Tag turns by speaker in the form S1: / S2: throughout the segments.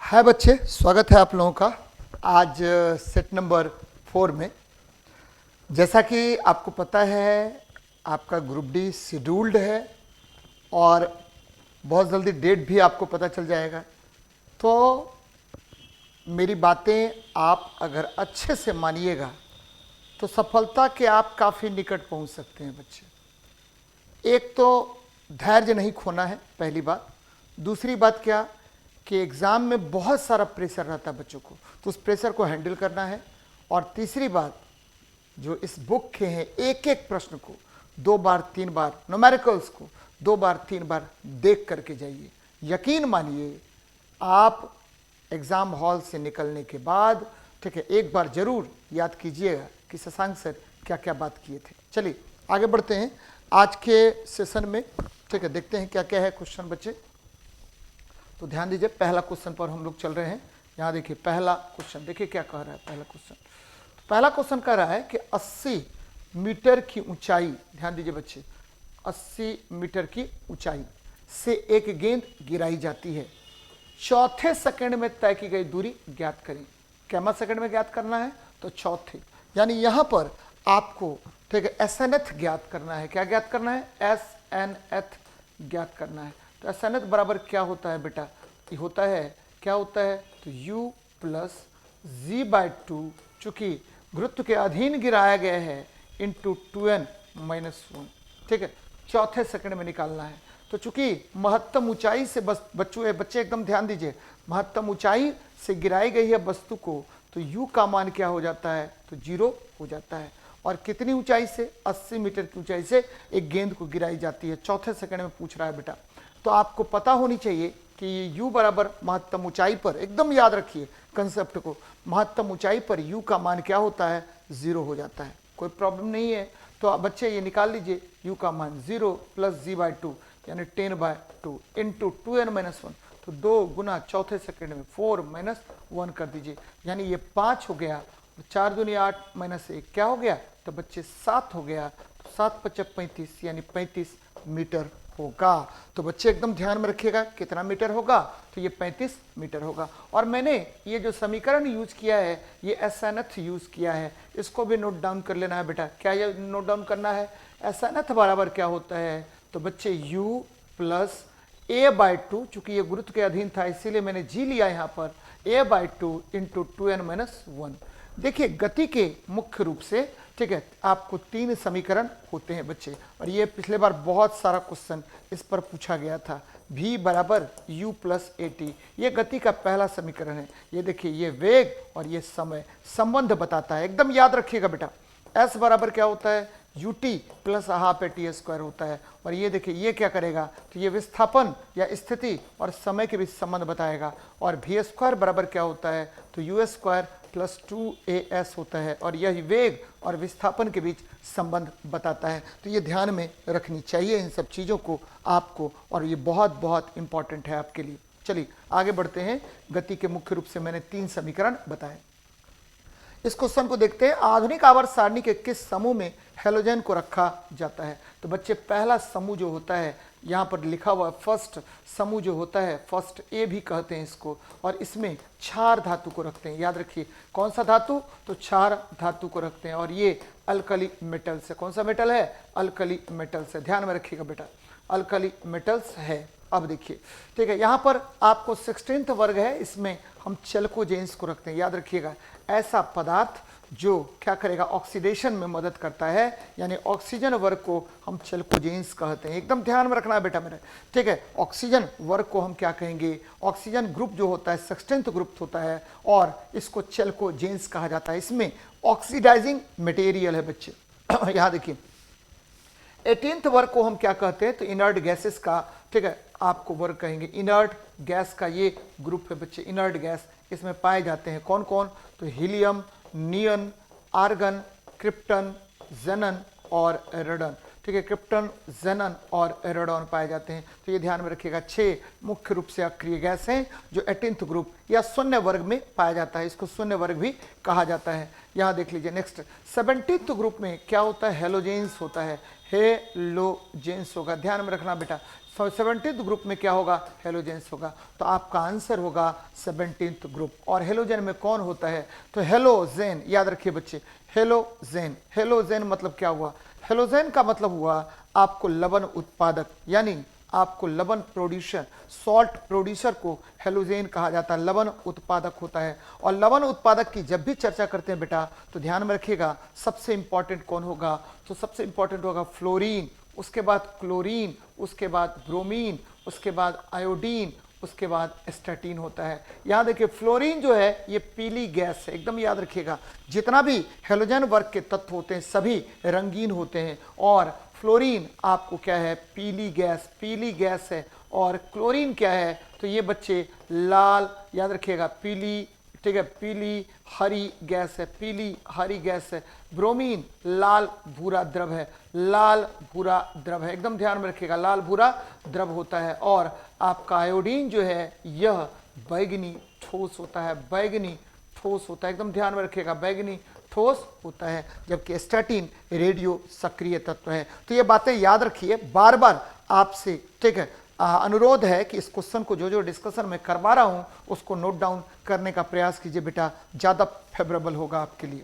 S1: हाय बच्चे, स्वागत है आप लोगों का आज सेट नंबर 4 में। जैसा कि आपको पता है आपका ग्रुप डी शेड्यूल्ड है और बहुत जल्दी डेट भी आपको पता चल जाएगा। तो मेरी बातें आप अगर अच्छे से मानिएगा तो सफलता के आप काफ़ी निकट पहुंच सकते हैं बच्चे। एक तो धैर्य नहीं खोना है, पहली बात। दूसरी बात क्या कि एग्ज़ाम में बहुत सारा प्रेशर रहता है बच्चों को, तो उस प्रेशर को हैंडल करना है। और तीसरी बात, जो इस बुक के हैं एक एक प्रश्न को 2 बार 3 बार, न्यूमेरिकल्स को 2 बार 3 बार देख करके जाइए। यकीन मानिए आप एग्ज़ाम हॉल से निकलने के बाद, ठीक है, एक बार ज़रूर याद कीजिएगा कि शशांक सर क्या क्या बात किए थे। चलिए आगे बढ़ते हैं आज के सेशन में। ठीक है, देखते हैं क्या क्या है क्वेश्चन बच्चे। तो ध्यान दीजिए, पहला क्वेश्चन पर हम लोग चल रहे हैं। यहाँ देखिए पहला क्वेश्चन, देखिए क्या कह रहा है पहला क्वेश्चन। तो पहला क्वेश्चन कह रहा है कि 80 मीटर की ऊंचाई, ध्यान दीजिए बच्चे, 80 मीटर की ऊंचाई से एक गेंद गिराई जाती है। चौथे सेकंड में तय की गई दूरी ज्ञात करें। कैमा सेकंड में ज्ञात करना है? तो चौथे, यानी यहाँ पर आपको, ठीक है, एसएनएथ ज्ञात करना है। क्या ज्ञात करना है? एसएनएथ ज्ञात करना है। तो एसएनएथ बराबर क्या होता है बेटा? ये होता है, क्या होता है? तो u प्लस z/2, चूंकि गुरुत्व के अधीन गिराया गया है, इंटू 2n माइनस 1। ठीक है, चौथे सेकंड में निकालना है। तो चूंकि महत्तम ऊंचाई से बच्चे एकदम ध्यान दीजिए, महत्तम ऊंचाई से गिराई गई है वस्तु को, तो u का मान क्या हो जाता है? तो 0 हो जाता है। और कितनी ऊंचाई से? 80 मीटर की ऊंचाई से एक गेंद को गिराई जाती है। चौथे सेकंड में पूछ रहा है बेटा। तो आपको पता होनी चाहिए कि ये u बराबर महत्तम ऊंचाई पर, एकदम याद रखिए कंसेप्ट को, महत्तम ऊंचाई पर u का मान क्या होता है? 0 हो जाता है। कोई प्रॉब्लम नहीं है। तो आप बच्चे ये निकाल लीजिए, u का मान 0 प्लस z/2 यानी 10/2 इंटू 2n माइनस 1। तो 2 गुना चौथे सेकंड में 4 माइनस 1 कर दीजिए, यानी ये 5 हो गया। 4 दूनी 8 माइनस 1 क्या हो गया? तो बच्चे 7 हो गया। तो 7 × 5 = 35 यानी 35 मीटर होगा। तो बच्चे एकदम ध्यान में रखिएगा कितना मीटर होगा? तो ये 35 मीटर होगा। और मैंने ये जो समीकरण यूज किया है, ये एसएनएथ यूज किया है, इसको भी नोट डाउन कर लेना है बेटा। क्या ये नोट डाउन करना है? एसएनएथ बराबर क्या होता है? तो बच्चे u प्लस a/2, चूंकि ये गुरुत्व के अधीन था इसीलिए मैंने g लिया यहाँ पर, a/2 इंटू 2n माइनस 1। देखिए गति के मुख्य रूप से, ठीक है, आपको 3 समीकरण होते हैं बच्चे, और ये पिछले बार बहुत सारा क्वेश्चन इस पर पूछा गया था। v बराबर u प्लस at, ये गति का पहला समीकरण है। ये देखिए, ये वेग और ये समय संबंध बताता है, एकदम याद रखिएगा बेटा। s बराबर क्या होता है? ut plus half at square होता है। और ये देखिए ये क्या करेगा? तो ये विस्थापन या स्थिति और समय के बीच संबंध बताएगा। और v स्क्वायर बराबर क्या होता है? तो u स्क्वायर प्लस 2as होता है, और यह वेग और विस्थापन के बीच संबंध बताता है। तो ये ध्यान में रखनी चाहिए इन सब चीज़ों को आपको, और ये बहुत बहुत इंपॉर्टेंट है आपके लिए। चलिए आगे बढ़ते हैं। गति के मुख्य रूप से मैंने 3 समीकरण बताए। इस क्वेश्चन को देखते हैं। आधुनिक आवर्त सारणी के किस समूह में हेलोजन को रखा जाता है? तो बच्चे पहला समूह जो होता है, यहाँ पर लिखा हुआ फर्स्ट समूह जो होता है, फर्स्ट ए भी कहते हैं इसको, और इसमें क्षार धातु को रखते हैं। याद रखिए कौन सा धातु? तो क्षार धातु को रखते हैं। और ये अल्कली मेटल्स है। कौन सा मेटल है? अल्कली मेटल्स है। ध्यान में रखिएगा बेटा, अल्कली मेटल्स है। अब देखिए, ठीक है, यहाँ पर आपको 16th वर्ग है, इसमें हम चेल्कोजेंस को रखते हैं। याद रखिएगा, ऐसा पदार्थ जो क्या करेगा? ऑक्सीडेशन में मदद करता है, यानी ऑक्सीजन वर्ग को हम चेल्कोजेंस कहते हैं। एकदम ध्यान में रखना है बेटा मेरे, ठीक है। ऑक्सीजन वर्ग को हम क्या कहेंगे? ऑक्सीजन ग्रुप जो होता है 16th ग्रुप होता है, और इसको चेल्कोजेंस कहा जाता है। इसमें ऑक्सीडाइजिंग मटेरियल है बच्चे। यहाँ देखिए 18th वर्ग को हम क्या कहते हैं? तो इनर्ट गैसेस का, ठीक है, आपको वर्ग कहेंगे। इनर्ट गैस का ये ग्रुप है बच्चे, इनर्ट गैस। इसमें पाए जाते हैं कौन कौन? तो हीलियम, नियन, आर्गन, क्रिप्टन, जेनन और रेडन। ठीक है, क्रिप्टन, जेनन और रेडन पाए जाते हैं। तो ये ध्यान में रखिएगा। 6 मुख्य रूप से अक्रिय गैस हैं जो 18th ग्रुप या शून्य वर्ग में पाया जाता है। इसको शून्य वर्ग भी कहा जाता है। यहाँ देख लीजिए नेक्स्ट 17th ग्रुप में क्या होता है? हेलोजेंस होता है। हेलोजेंस होगा, ध्यान में रखना बेटा। 17th ग्रुप में क्या होगा, हेलोजेंस होगा। तो आपका आंसर होगा 17th ग्रुप। और हेलोजन में कौन होता है, तो हेलोजेन, याद रखिए बच्चे, हेलोजेन। हेलोजेन मतलब क्या हुआ, हेलोजेन का मतलब हुआ आपको लवण उत्पादक, यानी आपको लवण प्रोड्यूसर, सॉल्ट प्रोड्यूसर को हेलोजेन कहा जाता है, लवण उत्पादक होता है। और लवण उत्पादक की जब भी चर्चा करते हैं बेटा, तो ध्यान में रखिएगा सबसे इंपॉर्टेंट कौन होगा, तो सबसे इंपॉर्टेंट होगा फ्लोरीन, उसके बाद क्लोरीन, उसके बाद ब्रोमीन, उसके बाद आयोडीन, उसके बाद स्टैटिन होता है। यहाँ देखिए फ्लोरीन जो है ये पीली गैस है, एकदम याद रखिएगा। जितना भी हेलोजन वर्ग के तत्व होते हैं सभी रंगीन होते हैं, और फ्लोरीन आपको क्या है, पीली गैस है। और क्लोरीन क्या है, तो ये बच्चे लाल, याद रखिएगा पीली, ठीक है, पीली हरी गैस है, पीली हरी गैस है। ब्रोमीन लाल भूरा द्रव है, लाल भूरा द्रव है, एकदम ध्यान में रखिएगा, लाल भूरा द्रव होता है। और आपका आयोडीन जो है यह बैगनी ठोस होता है, बैगनी ठोस होता है, एकदम ध्यान में रखिएगा, बैगनी ठोस होता है। जबकि स्टैटिन रेडियो सक्रिय तत्व है। तो ये बातें याद रखिए, बार बार आपसे, ठीक है, अनुरोध है कि इस क्वेश्चन को जो जो डिस्कशन में करवा रहा हूं उसको नोट डाउन करने का प्रयास कीजिए बेटा, ज्यादा फेवरेबल होगा आपके लिए।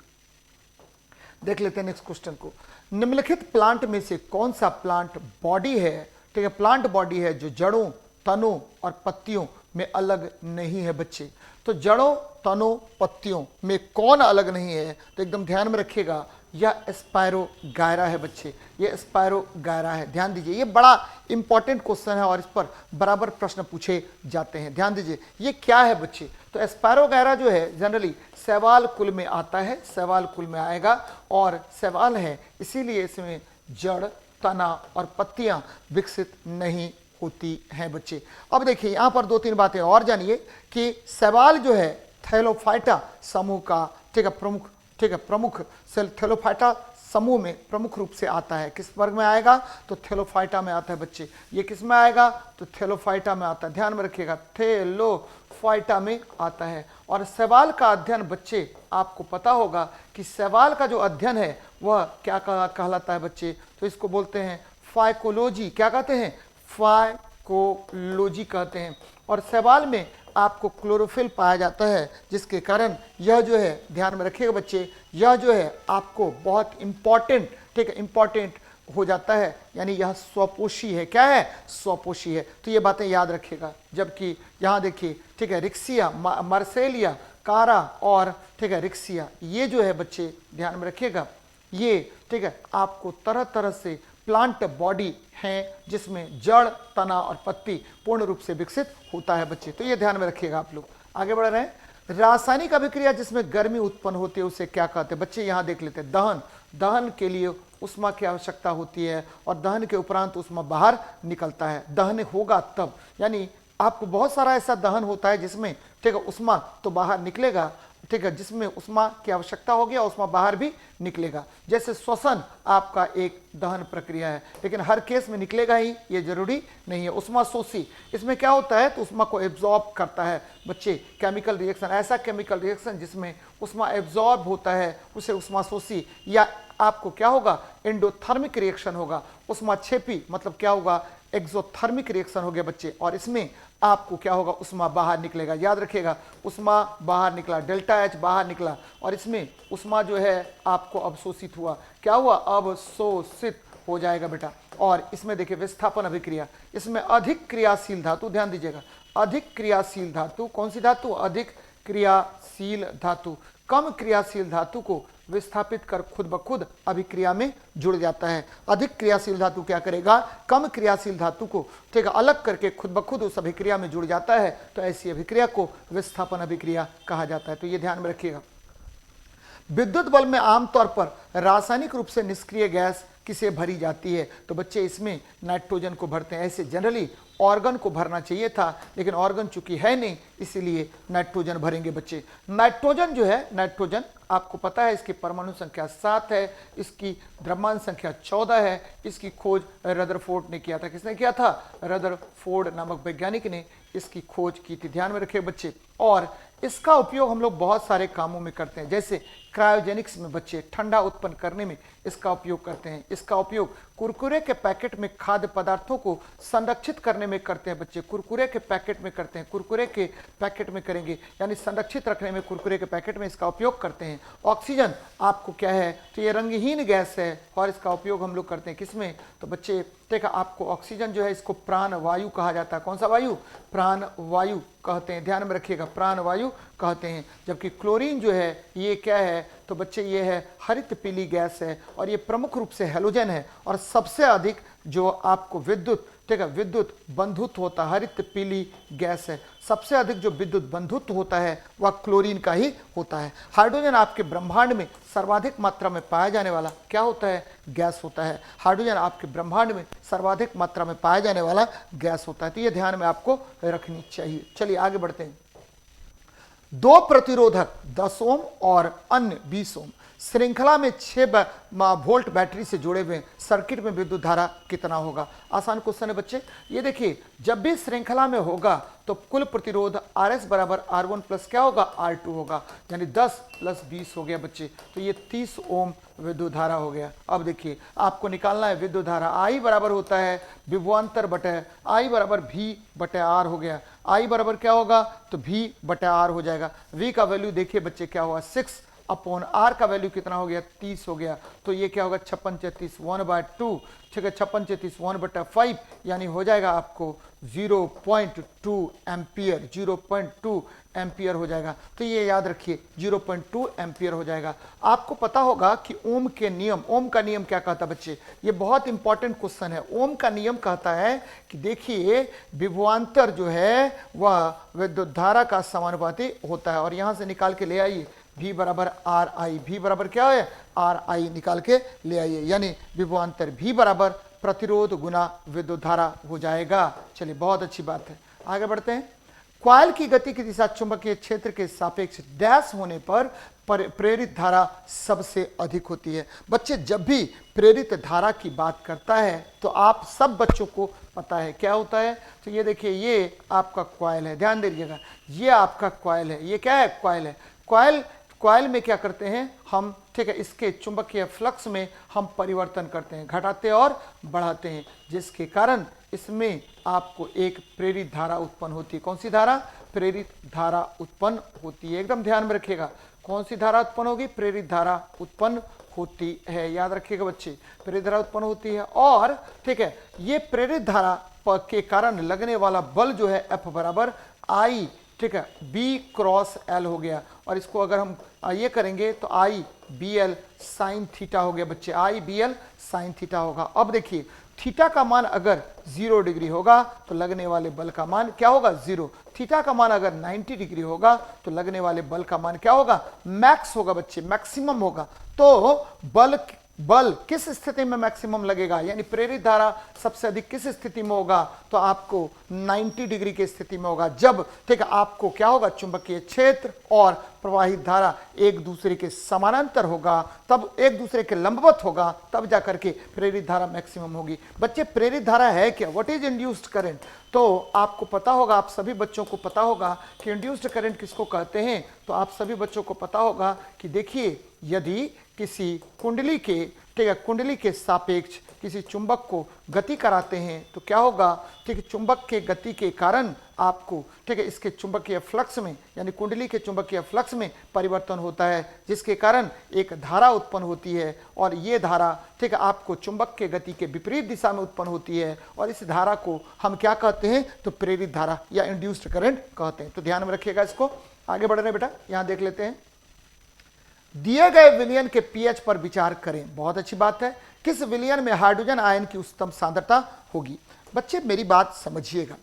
S1: देख लेते हैं नेक्स्ट क्वेश्चन को। निम्नलिखित प्लांट में से कौन सा प्लांट बॉडी है, ठीक है, प्लांट बॉडी है जो जड़ों, तनों और पत्तियों में अलग नहीं है बच्चे। तो जड़ों, तनों, पत्तियों में कौन अलग नहीं है, तो एकदम ध्यान में रखिएगा, यह स्पायरोगायरा है बच्चे, ये स्पायरोगायरा है। ध्यान दीजिए, ये बड़ा इंपॉर्टेंट क्वेश्चन है और इस पर बराबर प्रश्न पूछे जाते हैं। ध्यान दीजिए ये क्या है बच्चे, तो स्पायरोगायरा जो है जनरली शैवाल कुल में आता है, शैवाल कुल में आएगा, और शैवाल है इसीलिए इसमें जड़, तना और पत्तियां विकसित नहीं होती हैं बच्चे। अब देखिए यहाँ पर दो तीन बातें और जानिए कि शैवाल जो है थैलोफाइटा समूह का, ठीक है, प्रमुख, ठीक है, प्रमुख सेल थैलोफाइटा समूह में प्रमुख रूप से आता है। किस वर्ग में आएगा, तो थैलोफाइटा में आता है बच्चे। ये किस में आएगा, तो थैलोफाइटा में आता है, ध्यान में रखिएगा, थैलोफाइटा में आता है। और शैवाल का अध्ययन बच्चे आपको पता होगा कि शैवाल का जो अध्ययन है वह क्या कहलाता है बच्चे, तो इसको बोलते हैं फाइकोलॉजी। क्या कहते हैं, फाइकोलॉजी कहते हैं। और शैवाल में आपको क्लोरोफिल पाया जाता है, जिसके कारण यह जो है, ध्यान में रखिएगा बच्चे, यह जो है आपको बहुत इंपॉर्टेंट, ठीक है, इंपॉर्टेंट हो जाता है, यानी यह स्वपोषी है। क्या है, स्वपोषी है। तो ये बातें याद रखिएगा। जबकि यहाँ देखिए, ठीक है, रिक्सिया, मार्सेलिया, कारा और, ठीक है, रिक्सिया, ये जो है बच्चे ध्यान में रखिएगा, ये, ठीक है, आपको तरह तरह से प्लांट बॉडी हैं जिसमें जड़, तना और पत्ती पूर्ण रूप से विकसित होता है बच्चे। तो ये ध्यान में रखिएगा आप लोग। आगे बढ़ रहे हैं। रासायनिक अभिक्रिया जिसमें गर्मी उत्पन्न होती है उसे क्या कहते हैं बच्चे, यहाँ देख लेते हैं। दहन, दहन के लिए उष्मा की आवश्यकता होती है और दहन के उपरांत उष्मा बाहर निकलता है। दहन होगा तब, यानी आपको बहुत सारा ऐसा दहन होता है जिसमें, ठीक है, उष्मा तो बाहर निकलेगा, ठीक है, जिसमें उष्मा की आवश्यकता होगी और उष्मा बाहर भी निकलेगा। जैसे श्वसन आपका एक दहन प्रक्रिया है, लेकिन हर केस में निकलेगा ही ये जरूरी नहीं है। उष्मा शोषी, इसमें क्या होता है, तो उष्मा को एब्जॉर्ब करता है बच्चे। केमिकल रिएक्शन, ऐसा केमिकल रिएक्शन जिसमें उष्मा एब्जॉर्ब होता है उसे उष्मा शोषी, या आपको क्या होगा, एंडोथर्मिक रिएक्शन होगा। उष्मा छेपी मतलब क्या होगा, एक्सोथर्मिक रिएक्शन हो गया बच्चे। और इसमें आपको क्या होगा, उष्मा बाहर निकलेगा। याद रखिएगा, उष्मा बाहर निकला, डेल्टा एच बाहर निकला, और इसमें उष्मा जो है आपको अवशोषित हुआ। क्या हुआ, अवशोषित हो जाएगा बेटा। और इसमें देखिए विस्थापन अभिक्रिया, इसमें अधिक क्रियाशील धातु, ध्यान दीजिएगा, अधिक क्रियाशील धातु, कौन सी धातु, अधिक क्रियाशील धातु कम क्रियाशील धातु को विस्थापित कर खुद ब खुद अभिक्रिया में जुड़ जाता है। अधिक क्रियाशील धातु क्या करेगा, कम क्रियाशील धातु को, ठीक है, अलग करके खुद ब खुद उस अभिक्रिया में जुड़ जाता है। तो ऐसी अभिक्रिया को विस्थापन अभिक्रिया कहा जाता है। तो ये ध्यान में रखिएगा। विद्युत बल्ब में आमतौर पर रासायनिक रूप से निष्क्रिय गैस किसे भरी जाती है, तो बच्चे इसमें नाइट्रोजन को भरते हैं। ऐसे जनरली ऑर्गन को भरना चाहिए था, लेकिन ऑर्गन चूंकि है नहीं इसीलिए नाइट्रोजन भरेंगे बच्चे। नाइट्रोजन जो है, नाइट्रोजन आपको पता है इसकी परमाणु संख्या 7 है, इसकी द्रव्यमान संख्या 14 है। इसकी खोज रदरफोर्ड ने किया था। किसने किया था, रदरफोर्ड नामक वैज्ञानिक ने इसकी खोज की थी। ध्यान में रखिए बच्चे। और इसका उपयोग हम लोग बहुत सारे कामों में करते हैं, जैसे क्रायोजेनिक्स में बच्चे, ठंडा उत्पन्न करने में इसका उपयोग करते हैं। इसका उपयोग कुरकुरे के पैकेट में खाद्य पदार्थों को संरक्षित करने में करते हैं बच्चे। कुरकुरे के पैकेट में करते हैं, कुरकुरे के पैकेट में करेंगे, यानी संरक्षित रखने में कुरकुरे के पैकेट में इसका उपयोग करते हैं। ऑक्सीजन आपको क्या है, तो ये रंगहीन गैस है और इसका उपयोग हम लोग करते हैं किसमें, तो बच्चे देखा आपको ऑक्सीजन जो है इसको प्राण वायु कहा जाता है। कौन सा वायु, प्राण वायु कहते हैं, ध्यान में रखिएगा, प्राण वायु कहते हैं। जबकि क्लोरीन जो है ये क्या है, तो बच्चे ये है हरित पीली गैस है और ये प्रमुख रूप से हैलोजन है और सबसे अधिक जो आपको विद्युत, ठीक है, विद्युत बंधुत्व होता है, हरित पीली गैस है। सबसे अधिक जो विद्युत बंधुत्व होता है वह क्लोरीन का ही होता है। हाइड्रोजन आपके ब्रह्मांड में सर्वाधिक मात्रा में पाया जाने वाला क्या होता है, गैस होता है। हाइड्रोजन आपके ब्रह्मांड में सर्वाधिक मात्रा में पाया जाने वाला गैस होता है, तो ये ध्यान में आपको रखनी चाहिए। चलिए आगे बढ़ते हैं। दो प्रतिरोधक 10 ओम और अन्य 20 ओम श्रृंखला में 6 वोल्ट बैटरी से जुड़े हुए सर्किट में विद्युत धारा कितना होगा। आसान क्वेश्चन है बच्चे। ये देखिए जब भी श्रृंखला में होगा तो कुल प्रतिरोध RS बराबर R1 प्लस क्या होगा, R2 होगा, यानी 10 प्लस 20 हो गया बच्चे, तो ये 30 ओम विद्युत धारा हो गया। अब देखिए आपको निकालना है विद्युत धारा, I बराबर होता है विभवांतर बटे I बराबर V बटे R हो गया। I बराबर क्या होगा, तो V बटे R हो जाएगा। V का वैल्यू देखिए बच्चे क्या हुआ, 6 अपॉन R का वैल्यू कितना हो गया, 30 हो गया, तो ये क्या होगा 56 34 1/2, ठीक है, 56 34 1/5, यानी हो जाएगा आपको 0.2 एम्पियर, 0.2 एम्पियर हो जाएगा। तो ये याद रखिए 0.2 एम्पियर हो जाएगा। आपको पता होगा कि ओम के नियम, ओम का नियम क्या कहता है बच्चे, ये बहुत इंपॉर्टेंट क्वेश्चन है। ओम का नियम कहता है कि देखिए विभवांतर जो है वह विद्युत धारा का समानुपाती होता है, और यहां से निकाल के ले आइए V बराबर RI, V बराबर क्या है, RI निकाल के ले आइए, यानी विभवांतर V बराबर प्रतिरोध गुना विद्युत धारा हो जाएगा। चलिए बहुत अच्छी बात है, आगे बढ़ते हैं। कॉइल की गति की दिशा चुंबकीय क्षेत्र के सापेक्ष डैश होने पर प्रेरित धारा सबसे अधिक होती है। बच्चे जब भी प्रेरित धारा की बात करता है तो आप सब बच्चों को पता है क्या होता है, तो ये देखिए ये आपका कॉइल है, ध्यान दीजिएगा, ये आपका कॉइल है, ये क्या है, कॉइल है। कॉइल में क्या करते हैं हम, ठीक है, इसके चुंबकीय फ्लक्स में हम परिवर्तन करते हैं, घटाते और बढ़ाते हैं, जिसके कारण इसमें आपको एक प्रेरित धारा उत्पन्न होती है। कौन सी धारा, प्रेरित धारा उत्पन्न होती है, एकदम ध्यान में रखिएगा। कौन सी धारा उत्पन्न होगी, प्रेरित धारा उत्पन्न होती है, याद रखिएगा बच्चे, प्रेरित धारा उत्पन्न होती है। और ठीक है, ये प्रेरित धारा के कारण लगने वाला बल जो है F बराबर I, ठीक है, B क्रॉस L हो गया, और इसको अगर हम ये करेंगे तो I BL साइन थीटा हो गया बच्चे, I BL साइन थीटा होगा। अब देखिए थीटा का मान अगर 0 डिग्री होगा तो लगने वाले बल का मान क्या होगा, 0। थीटा का मान अगर 90 डिग्री होगा तो लगने वाले बल का मान क्या होगा, मैक्स होगा बच्चे, मैक्सिमम होगा। तो बल किस स्थिति में मैक्सिमम लगेगा, यानी प्रेरित धारा सबसे अधिक किस स्थिति में होगा, तो आपको 90 डिग्री की स्थिति में होगा, जब ठीक है आपको क्या होगा, चुंबकीय क्षेत्र और प्रवाहित धारा एक दूसरे के समानांतर होगा, तब एक दूसरे के लंबवत होगा, तब जाकर के प्रेरित धारा मैक्सिमम होगी। बच्चे प्रेरित धारा है क्या, व्हाट इज इंड्यूस्ड करंट, तो आपको पता होगा, आप सभी बच्चों को पता होगा कि इंड्यूस्ड करंट किसको कहते हैं। तो आप सभी बच्चों को पता होगा कि देखिए यदि किसी कुंडली के, ठीक है, कुंडली के सापेक्ष किसी चुंबक को गति कराते हैं तो क्या होगा, ठीक है, चुंबक के गति के कारण आपको, ठीक है, इसके चुंबकीय फ्लक्स में, यानी कुंडली के चुंबकीय फ्लक्स में परिवर्तन होता है, जिसके कारण एक धारा उत्पन्न होती है, और ये धारा, ठीक है, आपको चुंबक के गति के विपरीत दिशा में उत्पन्न होती है, और इस धारा को हम क्या कहते हैं, तो प्रेरित धारा या इंड्यूस्ड करंट कहते हैं। तो ध्यान में रखिएगा इसको। आगे बढ़ रहे हैं बेटा, यहां देख लेते हैं। दिए गए विलयन के पीएच पर विचार करें। बहुत अच्छी बात है। किस विलयन में हाइड्रोजन आयन की उच्चतम सांद्रता होगी। बच्चे मेरी बात समझिएगा,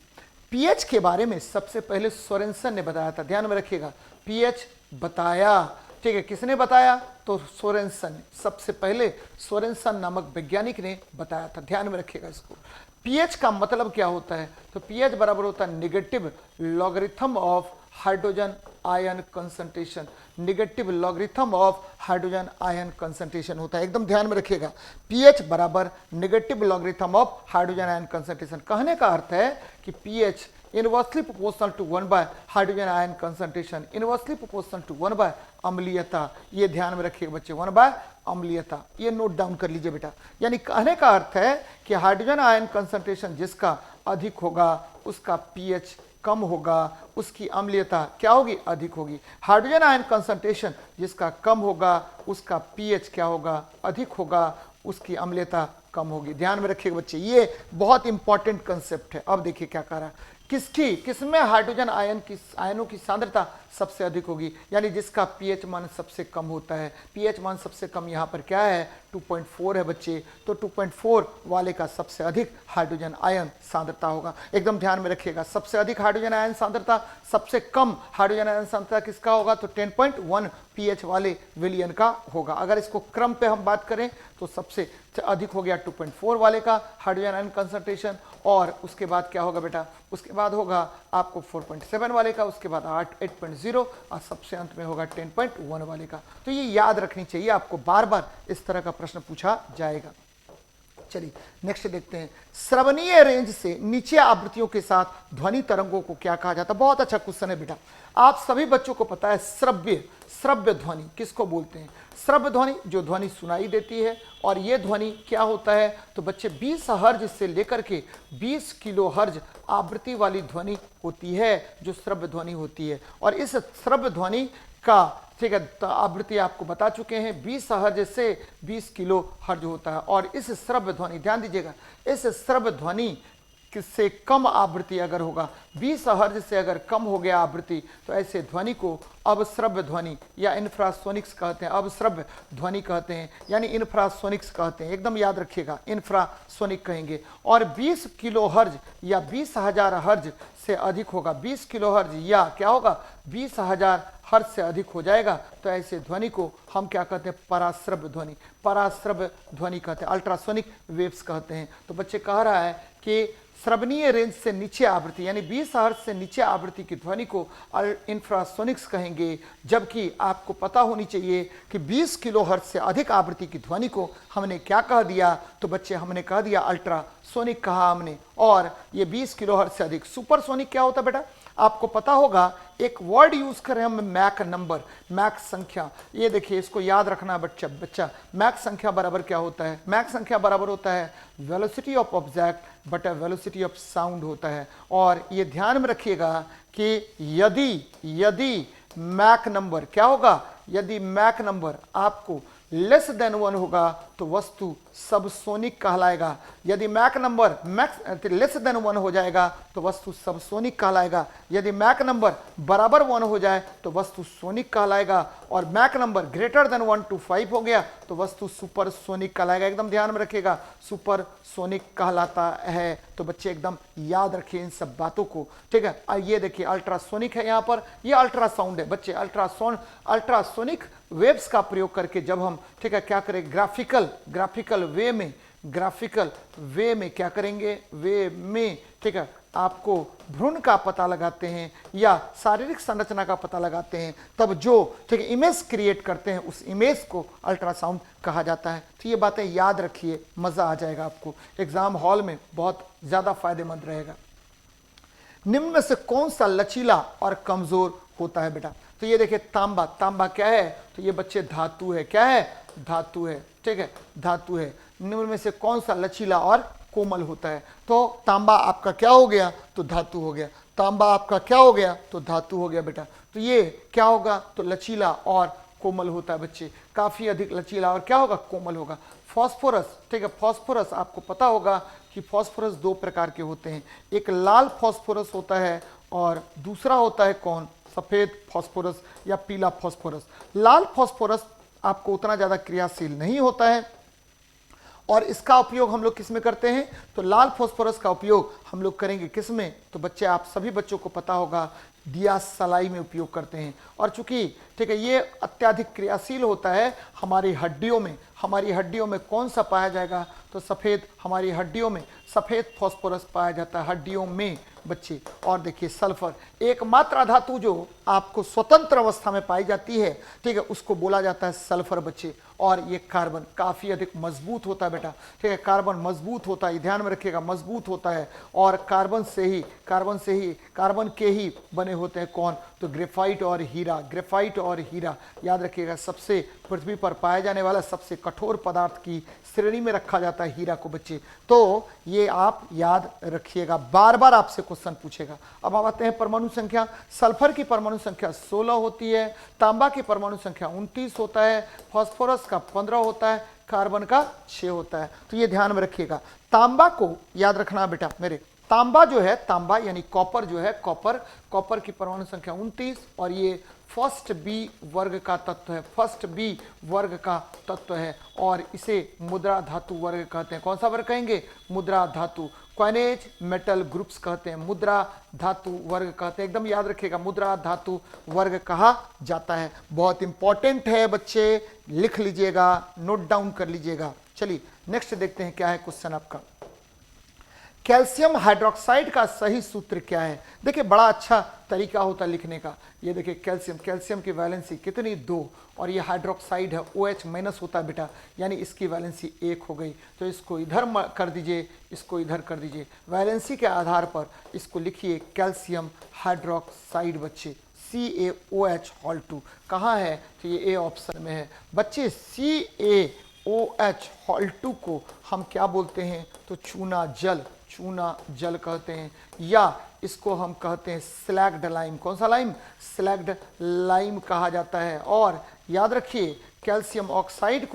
S1: पीएच के बारे में सबसे पहले सोरेनसन ने बताया था, ध्यान में रखिएगा, पीएच बताया, ठीक है, किसने बताया, तो सोरेनसन ने, सबसे पहले सोरेनसन नामक वैज्ञानिक ने बताया था, ध्यान में रखिएगा इसको। पीएच का मतलब क्या होता है, तो पीएच बराबर होता है negative logarithm of hydrogen ion concentration, negative logarithm of hydrogen ion concentration होता है, एकदम ध्यान में रखिएगा। पीएच बराबर negative logarithm of hydrogen ion concentration. कहने का अर्थ है कि pH inversely proportional to 1 by hydrogen ion concentration, inversely proportional to 1 by अम्लीयता। ये ध्यान में रखिएगा बच्चे, 1 बाय अम्लीयता, ये नोट डाउन कर लीजिए बेटा। यानी कहने का अर्थ है कि हाइड्रोजन आयन कंसंट्रेशन जिसका अधिक होगा उसका पीएच कम होगा, उसकी अम्लीयता क्या होगी, अधिक होगी। हाइड्रोजन आयन कंसंट्रेशन जिसका कम होगा उसका पीएच क्या होगा, अधिक होगा, उसकी अम्लीयता कम होगी। ध्यान में रखिएगा बच्चे, ये बहुत इंपॉर्टेंट कंसेप्ट है। अब देखिए क्या कह रहा है, किसमें हाइड्रोजन आयनों की सांद्रता सबसे अधिक होगी, यानी जिसका पीएच मान सबसे कम होता है। पीएच मान सबसे कम यहाँ पर क्या है, 2.4 है बच्चे, तो 2.4 वाले का सबसे अधिक हाइड्रोजन आयन सांद्रता होगा। एकदम ध्यान में रखिएगा, सबसे अधिक हाइड्रोजन आयन सांद्रता, सबसे कम हाइड्रोजन आयन सांद्रता किसका होगा, तो 10.1 पीएच वाले विलियन का होगा। अगर इसको क्रम पे हम बात करें तो सबसे अधिक हो गया 2.4 वाले का हाइड्रोजन आयन कंसंट्रेशन, और उसके बाद क्या होगा बेटा, उसके बाद होगा आपको 4.7 वाले का, उसके बाद 8.0 और सबसे अंत में होगा 10.1 वाले का। तो ये याद रखनी चाहिए आपको, बार बार इस तरह का प्रश्न पूछा जाएगा। चलिए नेक्स्ट देखते हैं, श्रवणीय रेंज से नीचे आवृत्तियों के साथ ध्वनि तरंगों को क्या कहा जाता है। बहुत अच्छा क्वेश्चन है बेटा, आप सभी बच्चों को पता है श्रव्य ध्वनि किसको बोलते हैं। श्रव्य ध्वनि जो ध्वनि सुनाई देती है, और ये ध्वनि क्या होता है, तो बच्चे 20 हर्ज से लेकर के 20 किलो हर्ज आवृत्ति वाली ध्वनि होती है जो श्रव्य ध्वनि होती है। और इस श्रव्य ध्वनि का ठीक है तो आवृत्ति आपको बता चुके हैं, 20 हर्ज से 20 किलो हर्ज होता है। और इस श्रव्य ध्वनि, ध्यान दीजिएगा, इस श्रव्य ध्वनि से कम आवृत्ति अगर होगा, 20 हर्ज से अगर कम हो गया आवृत्ति, तो ऐसे ध्वनि को अवश्रव्य ध्वनि या इंफ्रासोनिक्स कहते हैं, अवश्रव्य ध्वनि कहते हैं, यानी इंफ्रासोनिक्स कहते हैं। एकदम याद रखिएगा, इंफ्रासोनिक कहेंगे। और 20 किलो हर्ज या 20,000 हर्ज से अधिक होगा, 20 किलो हर्ज या क्या होगा, 20,000 हर्ज से अधिक हो जाएगा, तो ऐसे ध्वनि को हम क्या कहते हैं, पराश्रव्य ध्वनि, पराश्रव्य ध्वनि कहते हैं, अल्ट्रासोनिक वेव्स कहते हैं। तो बच्चे कह रहा है कि श्रवणीय रेंज से नीचे आवृत्ति यानी 20 हर्ट्ज से नीचे आवृत्ति की ध्वनि को इंफ्रासोनिक्स कहेंगे, जबकि आपको पता होनी चाहिए कि 20 किलो हर्ट्ज से अधिक आवृत्ति की ध्वनि को हमने क्या कह दिया, तो बच्चे हमने कह दिया अल्ट्रासोनिक कहा हमने। और ये 20 किलो हर्ट्ज से अधिक सुपरसोनिक क्या होता है बेटा, आपको पता होगा एक वर्ड यूज करें हम, मैक नंबर, मैक संख्या। ये देखिए इसको याद रखना बच्चा, मैक संख्या बराबर क्या होता है, मैक संख्या बराबर होता है वेलोसिटी ऑफ ऑब्जेक्ट बटा वेलोसिटी ऑफ साउंड होता है। और ये ध्यान में रखिएगा कि यदि मैक नंबर क्या होगा, यदि मैक नंबर आपको लेस देन 1 होगा तो वस्तु सबसोनिक कहलाएगा। यदि मैक नंबर लेस देन 1 हो जाएगा तो वस्तु सबसोनिक कहलाएगा। यदि मैक नंबर बराबर 1 हो जाए तो वस्तु सोनिक कहलाएगा। और Mach number greater than 1 to 5 हो गया तो वस्तु सुपरसोनिक कहलाएगा। एकदम ध्यान में रखिएगा, सुपरसोनिक कहलाता है। तो बच्चे एकदम याद रखिए इन सब बातों को, ठीक है। ये देखिए अल्ट्रासोनिक है, यहाँ पर ये अल्ट्रासाउंड है बच्चे। अल्ट्रासोनिक वेव्स का प्रयोग करके जब हम ठीक है क्या करें, ग्राफिकल वे में क्या करेंगे, वे में ठीक है आपको भ्रूण का पता लगाते हैं या शारीरिक संरचना का पता लगाते हैं, तब जो ठीक है इमेज क्रिएट करते हैं उस इमेज को अल्ट्रासाउंड कहा जाता है। तो ये बातें याद रखिए, मजा आ जाएगा आपको, एग्जाम हॉल में बहुत ज्यादा फायदेमंद रहेगा। निम्न में से कौन सा लचीला और कमजोर होता है बेटा, तो ये देखिए तांबा क्या है, तो ये बच्चे धातु है, क्या है, धातु है, ठीक है धातु है। निम्न में से कौन सा लचीला और कोमल होता है, तो तांबा आपका क्या हो गया, तो धातु हो गया। तांबा आपका क्या हो गया, तो धातु हो गया बेटा। तो ये क्या होगा, तो लचीला और कोमल होता है बच्चे, काफी अधिक लचीला और क्या होगा, कोमल होगा। फास्फोरस, ठीक है, फास्फोरस आपको पता होगा कि फास्फोरस 2 प्रकार के होते हैं, एक लाल फास्फोरस होता है और दूसरा होता है कौन, सफेद फास्फोरस या पीला फास्फोरस। लाल फास्फोरस आपको उतना ज्यादा क्रियाशील नहीं होता है और इसका उपयोग हम लोग किस में करते हैं, तो लाल फास्फोरस का उपयोग हम लोग करेंगे किस में, तो बच्चे आप सभी बच्चों को पता होगा दिया सलाई में उपयोग करते हैं। और चूंकि ठीक है ये अत्यधिक क्रियाशील होता है हमारी हड्डियों में कौन सा पाया जाएगा, तो सफेद, हमारी हड्डियों में सफेद फास्फोरस पाया जाता है हड्डियों में बच्चे। और देखिए सल्फर, एकमात्र धातु जो आपको स्वतंत्र अवस्था में पाई जाती है, ठीक है, उसको बोला जाता है सल्फर बच्चे। और ये कार्बन काफ़ी अधिक मजबूत होता है बेटा, ठीक है। कार्बन मजबूत होता है, ध्यान में रखिएगा, मजबूत होता है। और कार्बन के ही बने होते हैं कौन, तो ग्रेफाइट और हीरा। ग्रेफाइट और हीरा याद रखिएगा, सबसे पृथ्वी पर पाया जाने वाला सबसे कठोर पदार्थ की श्रेणी में रखा जाता है हीरा को बच्चे। तो ये आप याद रखिएगा, बार बार आपसे क्वेश्चन पूछेगा। अब हम आते हैं परमाणु संख्या। सल्फर की परमाणु संख्या 16 होती है, तांबा की परमाणु संख्या 29 होता है, फास्फोरस का 15 होता है, कार्बन का 6 होता है। तो ये ध्यान में रखिएगा। तांबा को याद रखना बेटा मेरे, तांबा जो है, तांबा यानी कॉपर जो है, कॉपर की परमाणु संख्या 29 और ये फर्स्ट बी वर्ग का तत्व है, फर्स्ट बी वर्ग का तत्व है और इसे मुद्रा धातु वर्ग कहते हैं। कौन सा वर्ग कहेंगे, मुद्रा धातु। क्वाइनेज मेटल ग्रुप्स कहते हैं, मुद्रा धातु वर्ग कहते हैं। एकदम याद रखिएगा, मुद्रा धातु वर्ग कहा जाता है। बहुत इंपॉर्टेंट है बच्चे, लिख लीजिएगा, नोट डाउन कर लीजिएगा। चलिए नेक्स्ट देखते हैं क्या है क्वेश्चन आपका। कैल्शियम हाइड्रोक्साइड का सही सूत्र क्या है। देखिए बड़ा अच्छा तरीका होता है लिखने का। ये देखिए कैल्शियम की वैलेंसी कितनी, 2, और ये हाइड्रोक्साइड है, OH माइनस होता है बेटा, यानी इसकी वैलेंसी 1 हो गई। तो इसको इधर कर दीजिए, इसको इधर कर दीजिए। वैलेंसी के आधार पर इसको लिखिए कैल्शियम हाइड्रोक्साइड बच्चे, CaOH होल 2। कहाँ है, तो ये ए ऑप्शन में है बच्चे। CaOH होल 2 को हम क्या बोलते हैं, तो चूना जल कहते हैं, या इसको हम कहते हैं स्लैग्ड लाइम। कौन सा लाइम, स्लैग्ड लाइम कहा जाता है। और याद रखिए कैल्शियम ऑक्साइड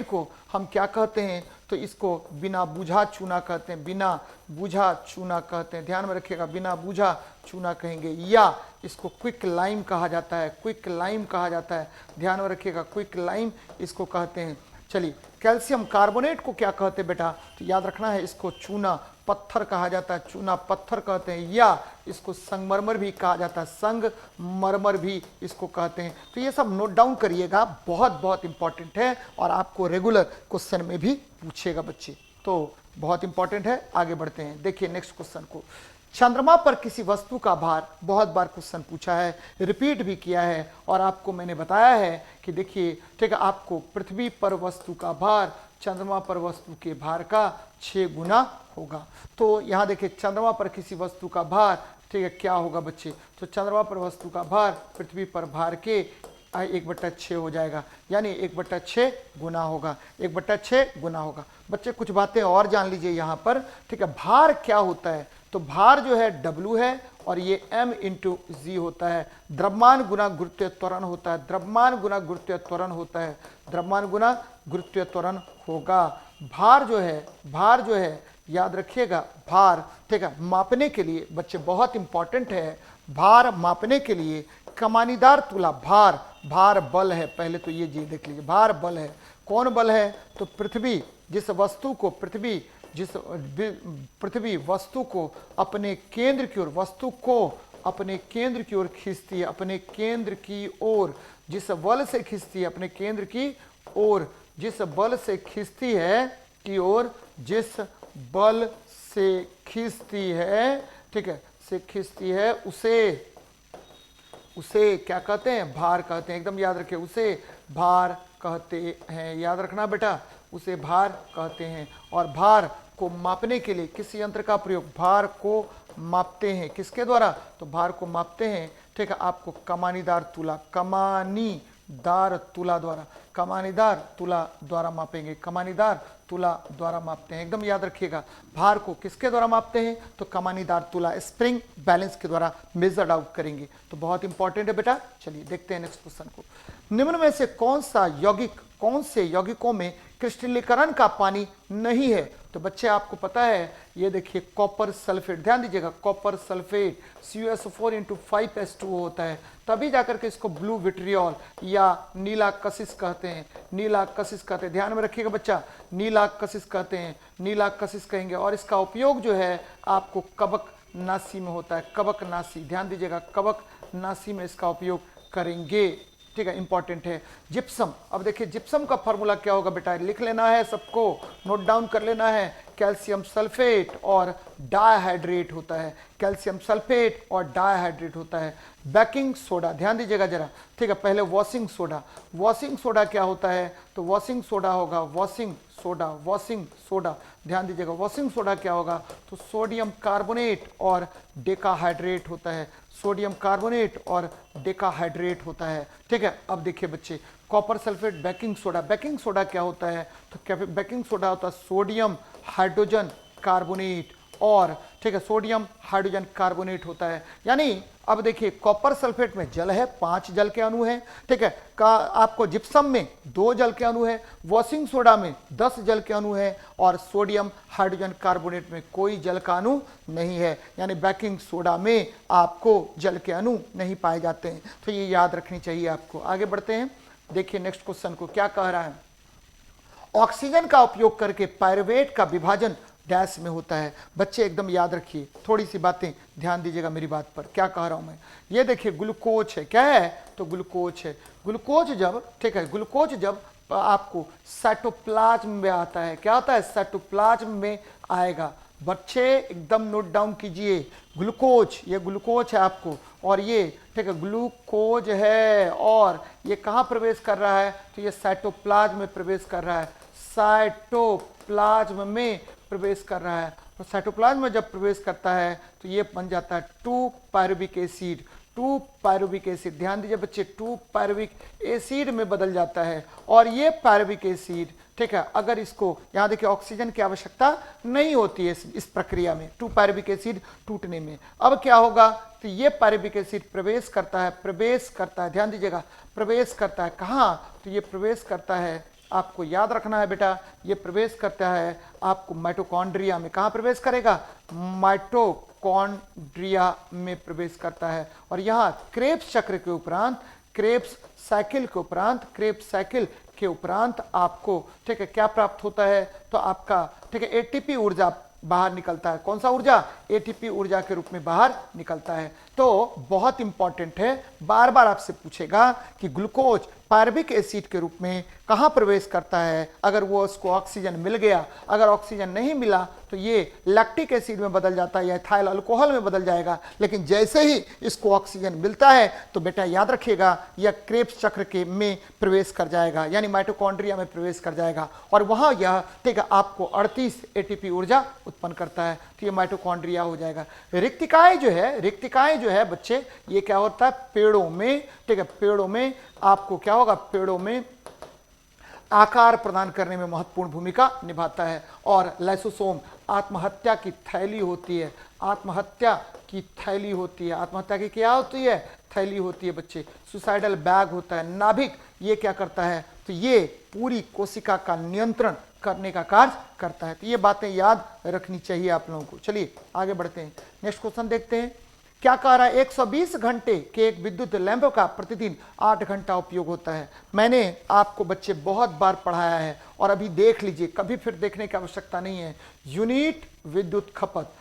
S1: को हम क्या कहते हैं, तो इसको बिना बुझा चूना कहते हैं, बिना बुझा चूना कहते हैं। ध्यान में रखिएगा, बिना बुझा चूना कहेंगे, या इसको क्विक लाइम कहा जाता है, क्विक लाइम कहा जाता है। ध्यान में रखिएगा, क्विक लाइम इसको कहते हैं। चलिए कैल्शियम कार्बोनेट को क्या कहते हैं बेटा, तो याद रखना है, इसको चूना पत्थर कहा जाता है, चूना पत्थर कहते हैं, या इसको संगमरमर भी कहा जाता है, संगमरमर भी इसको कहते हैं। तो ये सब नोट डाउन करिएगा, बहुत इंपॉर्टेंट है और आपको रेगुलर क्वेश्चन में भी पूछेगा बच्चे, तो बहुत इंपॉर्टेंट है। आगे बढ़ते हैं, देखिए नेक्स्ट क्वेश्चन को। चंद्रमा पर किसी वस्तु का भार, बहुत बार क्वेश्चन पूछा है, रिपीट भी किया है और आपको मैंने बताया है कि देखिए, ठीक है, आपको पृथ्वी पर वस्तु का भार चंद्रमा पर वस्तु के भार का 6 गुना होगा। तो यहाँ देखिए चंद्रमा पर किसी वस्तु का भार, ठीक है, क्या होगा बच्चे, तो चंद्रमा पर वस्तु का भार पृथ्वी पर भार के 1/6 हो जाएगा, यानी 1/6 गुना होगा, 1/6 गुना होगा। बच्चे कुछ बातें और जान लीजिए यहाँ पर, ठीक है। भार क्या होता है, तो भार जो है W है और ये m × g होता है। द्रव्यमान गुना गुरुत्वीय त्वरण होता है, द्रव्यमान गुना गुरुत्वीय त्वरण होता है, द्रव्यमान गुना गुरुत्वीय त्वरण होगा। भार जो है याद रखिएगा, भार, ठीक है, मापने के लिए बच्चे बहुत इंपॉर्टेंट है। भार मापने के लिए कमानीदार तुला, भार बल है। पहले तो ये देख लीजिए, भार बल है। कौन बल है, तो पृथ्वी जिस वस्तु को पृथ्वी वस्तु को अपने केंद्र की ओर, वस्तु को अपने केंद्र की ओर खींचती है, अपने केंद्र की ओर जिस बल से खींचती है, अपने केंद्र की ओर जिस बल से खींचती है की ओर, जिस बल से खींचती है, ठीक है, से खींचती है, उसे क्या कहते हैं, भार कहते हैं। एकदम याद रखिए, उसे भार कहते हैं, याद रखना बेटा, उसे भार कहते हैं। और भार को मापने के लिए किस यंत्र का प्रयोग, भार को मापते हैं किसके द्वारा, तो भार को मापते हैं, ठीक है, आपको कमानीदार तुला द्वारा मापेंगे, कमानीदार तुला द्वारा मापते हैं। एकदम याद रखिएगा, भार को किसके द्वारा मापते हैं, तो कमानीदार तुला, स्प्रिंग बैलेंस के द्वारा मेजर्ड आउट करेंगे। तो बहुत इंपॉर्टेंट है बेटा। चलिए देखते हैं नेक्स्ट क्वेश्चन को। निम्न में से कौन से यौगिकों में क्रिस्टलीकरण का पानी नहीं है, तो बच्चे आपको पता है, ये देखिए कॉपर सल्फेट, ध्यान दीजिएगा, कॉपर सल्फेट CuSO4 × 5H2O होता है, तभी जाकर के इसको ब्लू विट्रियोल या नीला कशिश कहते हैं, ध्यान में रखिएगा बच्चा, नीला कशिश कहते हैं, नीला कशिश कहेंगे। और इसका उपयोग जो है आपको कवकनाशी में होता है, कवकनाशी, ध्यान दीजिएगा, कवकनाशी में इसका उपयोग करेंगे, ठीक है, इंपॉर्टेंट है। जिप्सम, अब देखिए जिप्सम का फॉर्मूला क्या होगा बेटा, लिख लेना है, सबको नोट डाउन कर लेना है। कैल्शियम सल्फेट और डाइहाइड्रेट होता है, कैल्शियम सल्फेट और डाइहाइड्रेट होता है। बेकिंग सोडा, ध्यान दीजिएगा जरा, ठीक है। पहले वॉशिंग सोडा, वॉशिंग सोडा क्या होता है, तो वॉशिंग सोडा होगा वॉशिंग सोडा, वॉशिंग सोडा, ध्यान दीजिएगा वॉशिंग सोडा क्या होगा, तो सोडियम कार्बोनेट और डेकाहाइड्रेट होता है, सोडियम कार्बोनेट और डेकाहाइड्रेट होता है, ठीक है। अब देखिए बच्चे, copper sulphate baking soda, baking soda क्या होता है, तो बेकिंग सोडा होता है सोडियम हाइड्रोजन कार्बोनेट और, ठीक है, सोडियम हाइड्रोजन कार्बोनेट होता है। यानी अब देखिए कॉपर सल्फेट में जल है, 5 जल के अणु हैं, ठीक है। का आपको जिप्सम में 2 जल के अणु है, वॉशिंग सोडा में 10 जल के अणु है और सोडियम हाइड्रोजन कार्बोनेट में कोई जल का अणु नहीं है। यानी बेकिंग सोडा में आपको जल के अणु नहीं पाए जाते हैं, तो ये याद रखनी चाहिए आपको। आगे बढ़ते हैं, देखिए नेक्स्ट क्वेश्चन को क्या कह रहा है। ऑक्सीजन का उपयोग करके पायरुवेट का विभाजन डैश में होता है। बच्चे एकदम याद रखिए, थोड़ी सी बातें ध्यान दीजिएगा मेरी बात पर, क्या कह रहा हूं मैं। ये देखिए ग्लूकोज है, क्या है, तो ग्लूकोज है। ग्लूकोज जब, ठीक है, ग्लूकोज जब आपको साइटोप्लाज्म में आता है, क्या आता है, साइटोप्लाज्म में आएगा। बच्चे एकदम नोट डाउन कीजिए, ग्लूकोज, ये ग्लूकोज है आपको, और ये, ठीक है, ग्लूकोज है, और ये कहाँ प्रवेश कर रहा है, तो ये साइटोप्लाज्म में प्रवेश कर रहा है, साइटोप्लाज्म में प्रवेश कर रहा है। तो साइटोप्लाज्म में जब प्रवेश करता है तो ये बन जाता है 2 पायरुविक एसिड, 2 पायरुविक एसिड, ध्यान दीजिए बच्चे, 2 पायरुविक एसिड में बदल जाता है। और ये पायरुविक एसिड, ठीक है, अगर इसको, यहाँ देखिए ऑक्सीजन की आवश्यकता नहीं होती है इस प्रक्रिया में, 2 पायरुविक एसिड टूटने में। अब क्या होगा, तो ये पायरुविक एसिड प्रवेश करता है, ध्यान दीजिएगा, प्रवेश करता है कहाँ, तो ये प्रवेश करता है, आपको याद रखना है बेटा, ये प्रवेश करता है आपको माइटोकॉन्ड्रिया में। कहाँ प्रवेश करेगा, माइटोकॉन्ड्रिया में प्रवेश करता है। और यहाँ क्रेब्स चक्र के उपरांत, क्रेब्स साइकिल के उपरांत आपको, ठीक है, क्या प्राप्त होता है, तो आपका, ठीक है, एटीपी ऊर्जा बाहर निकलता है। कौन सा ऊर्जा, एटीपी ऊर्जा के रूप में बाहर निकलता है। तो बहुत इंपॉर्टेंट है, बार बार आपसे पूछेगा कि ग्लूकोज पायरुविक एसिड के रूप में कहाँ प्रवेश करता है। अगर वो उसको ऑक्सीजन मिल गया, अगर ऑक्सीजन नहीं मिला तो ये लैक्टिक एसिड में बदल जाता है या इथाइल अल्कोहल में बदल जाएगा। लेकिन जैसे ही इसको ऑक्सीजन मिलता है तो बेटा याद रखिएगा यह क्रेब्स चक्र के में प्रवेश कर जाएगा, यानी माइटोकॉन्ड्रिया में प्रवेश कर जाएगा, और वहाँ यह, ठीक है, आपको 38 एटीपी ऊर्जा उत्पन्न करता है, तो ये माइटोकॉन्ड्रिया हो जाएगा। रिक्तिकाएं जो है बच्चे, ये क्या होता है, पेड़ों में, ठीक है, पेड़ों में आपको क्या होगा, पेड़ों में आकार प्रदान करने में महत्वपूर्ण भूमिका निभाता है। और लाइसोसोम आत्महत्या की थैली होती है, आत्महत्या की क्या होती है, थैली होती है बच्चे। सुसाइडल बैग होता है, नाभिक, ये क्या करता है, तो ये पूरी कोशिका का नियंत्रण करने का कार्य करता है। तो ये बातें याद रखनी चाहिए आप लोगों को। चलिए आगे बढ़ते हैं, नेक्स्ट क्वेश्चन देखते हैं। क्या कह रहा है, 120 घंटे के एक विद्युत लैंप का प्रतिदिन 8 घंटा उपयोग होता है। मैंने आपको बच्चे बहुत बार पढ़ाया है और अभी देख लीजिए, कभी फिर देखने की आवश्यकता नहीं है। यूनिट विद्युत खपत,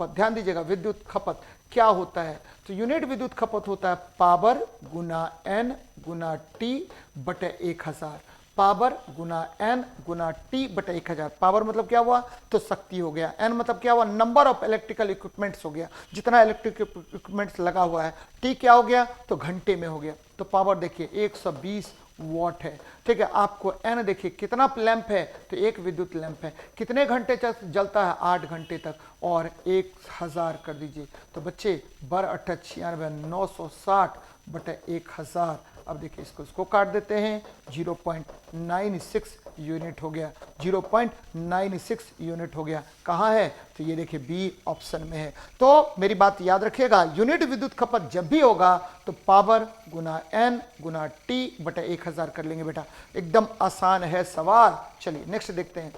S1: ध्यान दीजिएगा, विद्युत खपत क्या होता है, तो यूनिट विद्युत खपत होता है पावर गुना एन गुना टी बटे 1000, पावर गुना एन गुना टी बटे 1000। पावर मतलब क्या हुआ, तो शक्ति हो गया, एन मतलब क्या हुआ, नंबर ऑफ इलेक्ट्रिकल इक्विपमेंट्स हो गया, जितना इलेक्ट्रिक इक्विपमेंट्स लगा हुआ है, टी क्या हो गया, तो घंटे में हो गया। तो पावर देखिए 120 वॉट है, ठीक है। आपको एन देखिए कितना लैंप है, तो एक विद्युत लैंप है, कितने घंटे जलता है, 8 घंटे तक, और 1000 कर दीजिए, तो बच्चे 12×8 = 960 बटे 1000। अब देखिए इसको काट देते हैं, 0.96 यूनिट हो गया, 0.96 यूनिट हो गया। कहाँ है, तो ये देखिए बी ऑप्शन में है। तो मेरी बात याद रखिएगा, यूनिट विद्युत खपत जब भी होगा तो पावर गुना एन गुना टी बटे 1000 कर लेंगे बेटा, एकदम आसान है सवाल। चलिए नेक्स्ट देखते हैं।